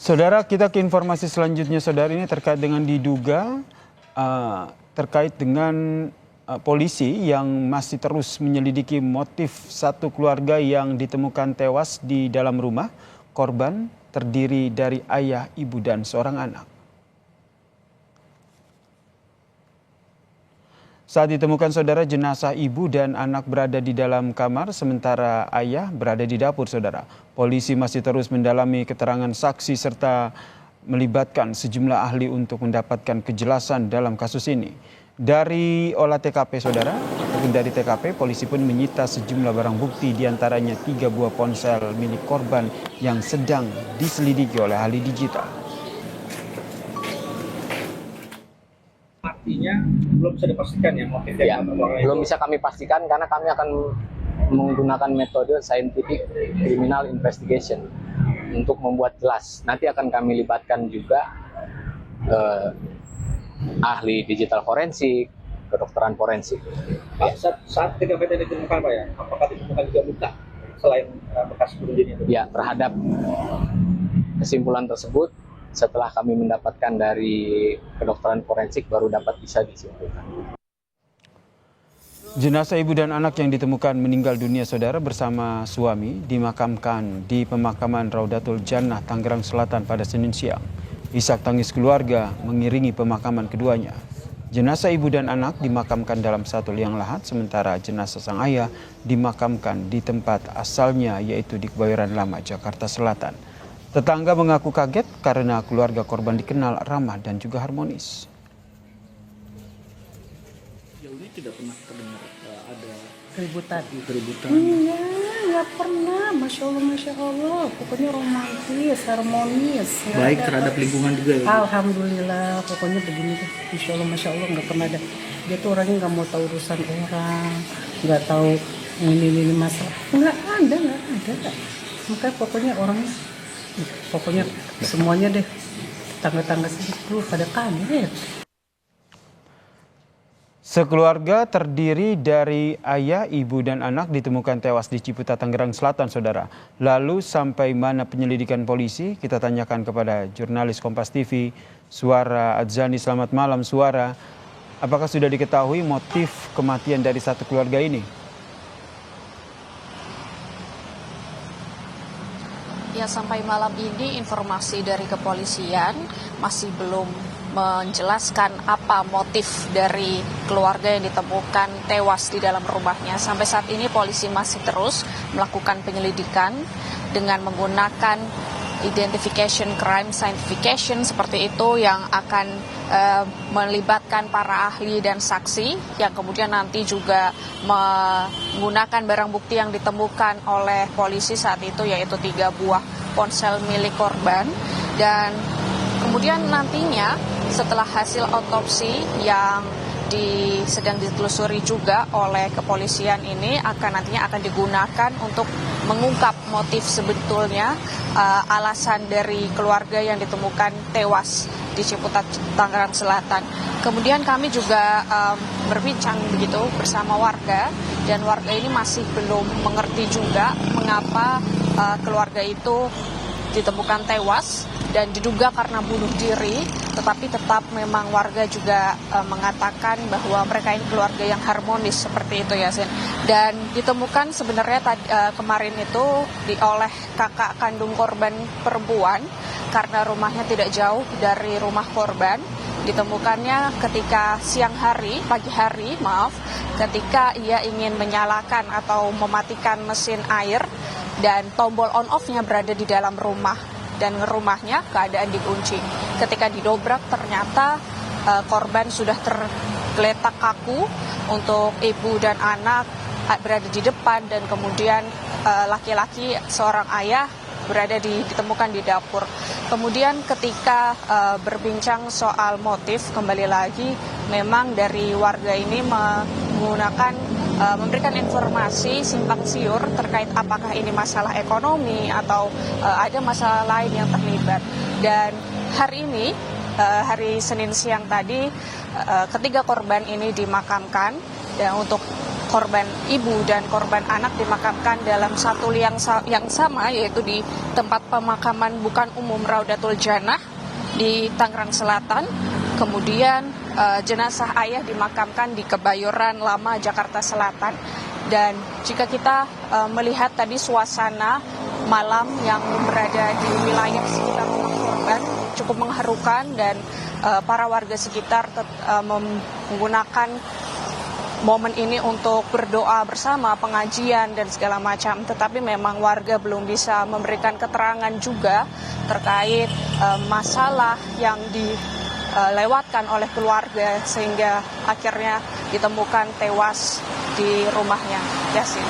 Saudara, kita ke informasi selanjutnya. Saudara, ini terkait dengan diduga terkait dengan polisi yang masih terus menyelidiki motif satu keluarga yang ditemukan tewas di dalam rumah. Korban terdiri dari ayah, ibu, dan seorang anak. Saat ditemukan saudara, jenazah ibu dan anak berada di dalam kamar, sementara ayah berada di dapur saudara. Polisi masih terus mendalami keterangan saksi serta melibatkan sejumlah ahli untuk mendapatkan kejelasan dalam kasus ini. Dari olah TKP saudara, ataupun dari TKP, polisi pun menyita sejumlah barang bukti, diantaranya 3 buah ponsel milik korban yang sedang diselidiki oleh ahli digital. Artinya belum bisa dipastikan ya motifnya? Ya, belum bisa kami pastikan karena kami akan menggunakan metode scientific criminal investigation untuk membuat jelas. Nanti akan kami libatkan juga ahli digital forensik, kedokteran forensik. Pak, saat TKP tadi ditemukan Pak ya, apakah ditemukan juga luka selain bekas bunuh diri itu? Ya, terhadap kesimpulan tersebut setelah kami mendapatkan dari kedokteran forensik baru dapat bisa disimpulkan. Jenazah ibu dan anak yang ditemukan meninggal dunia saudara bersama suami dimakamkan di pemakaman Raudatul Jannah, Tangerang Selatan pada Senin siang. Isak tangis keluarga mengiringi pemakaman keduanya. Jenazah ibu dan anak dimakamkan dalam satu liang lahat, sementara jenazah sang ayah dimakamkan di tempat asalnya, yaitu di Kebayoran Lama, Jakarta Selatan. Tetangga mengaku kaget karena keluarga korban dikenal ramah dan juga harmonis. Jauh ini tidak pernah terdengar ada keributan. Iya, Nggak pernah, masya Allah, pokoknya romantis, harmonis. baik terhadap lingkungan juga ya? Alhamdulillah, pokoknya begini deh, masya Allah, nggak pernah ada. Dia tuh orangnya nggak mau tahu urusan orang, nggak tahu ini masalah, nggak ada. Makanya pokoknya semuanya deh, tetangga-tangga sini tuh pada kaget. Sekeluarga terdiri dari ayah, ibu, dan anak ditemukan tewas di Ciputat, Tangerang Selatan, saudara. Lalu sampai mana penyelidikan polisi? Kita tanyakan kepada jurnalis Kompas TV, Suara Adzani. Selamat malam, Suara. Apakah sudah diketahui motif kematian dari satu keluarga ini? Ya, sampai malam ini informasi dari kepolisian masih belum menjelaskan apa motif dari keluarga yang ditemukan tewas di dalam rumahnya. Sampai saat ini polisi masih terus melakukan penyelidikan dengan menggunakan identification crime scientification seperti itu yang akan melibatkan para ahli dan saksi yang kemudian nanti juga menggunakan barang bukti yang ditemukan oleh polisi saat itu, yaitu 3 buah ponsel milik korban. Dan kemudian nantinya setelah hasil otopsi yang sedang ditelusuri juga oleh kepolisian ini nantinya akan digunakan untuk mengungkap motif sebetulnya alasan dari keluarga yang ditemukan tewas di Ciputat, Tangerang Selatan. Kemudian kami juga berbincang begitu bersama warga, dan warga ini masih belum mengerti juga mengapa keluarga itu ditemukan tewas dan diduga karena bunuh diri, tetapi tetap memang warga juga mengatakan bahwa mereka ini keluarga yang harmonis seperti itu, Yasin. Dan ditemukan sebenarnya kemarin itu oleh kakak kandung korban perempuan, karena rumahnya tidak jauh dari rumah korban. Ditemukannya ketika pagi hari, ketika ia ingin menyalakan atau mematikan mesin air, dan tombol on off-nya berada di dalam rumah, dan rumahnya keadaan dikunci. Ketika didobrak ternyata korban sudah tergeletak kaku, untuk ibu dan anak berada di depan, dan kemudian laki-laki seorang ayah ditemukan di dapur. Kemudian ketika berbincang soal motif, kembali lagi memang dari warga ini memberikan informasi simpang siur terkait apakah ini masalah ekonomi atau ada masalah lain yang terlibat. Dan hari ini, hari Senin siang tadi, ketiga korban ini dimakamkan, dan untuk korban ibu dan korban anak dimakamkan dalam satu liang yang sama, yaitu di tempat pemakaman bukan umum Raudatul Jannah di Tangerang Selatan. Kemudian jenazah ayah dimakamkan di Kebayoran Lama, Jakarta Selatan. Dan jika kita melihat tadi suasana malam yang berada di wilayah sekitar rumah korban cukup mengharukan, dan para warga sekitar menggunakan momen ini untuk berdoa bersama, pengajian dan segala macam. Tetapi memang warga belum bisa memberikan keterangan juga terkait masalah yang dilewatkan oleh keluarga sehingga akhirnya ditemukan tewas di rumahnya. Yasin.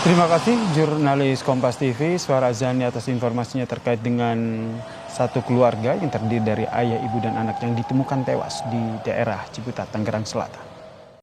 Terima kasih jurnalis Kompas TV Suara Zani atas informasinya terkait dengan satu keluarga yang terdiri dari ayah, ibu dan anak yang ditemukan tewas di daerah Ciputat, Tangerang Selatan.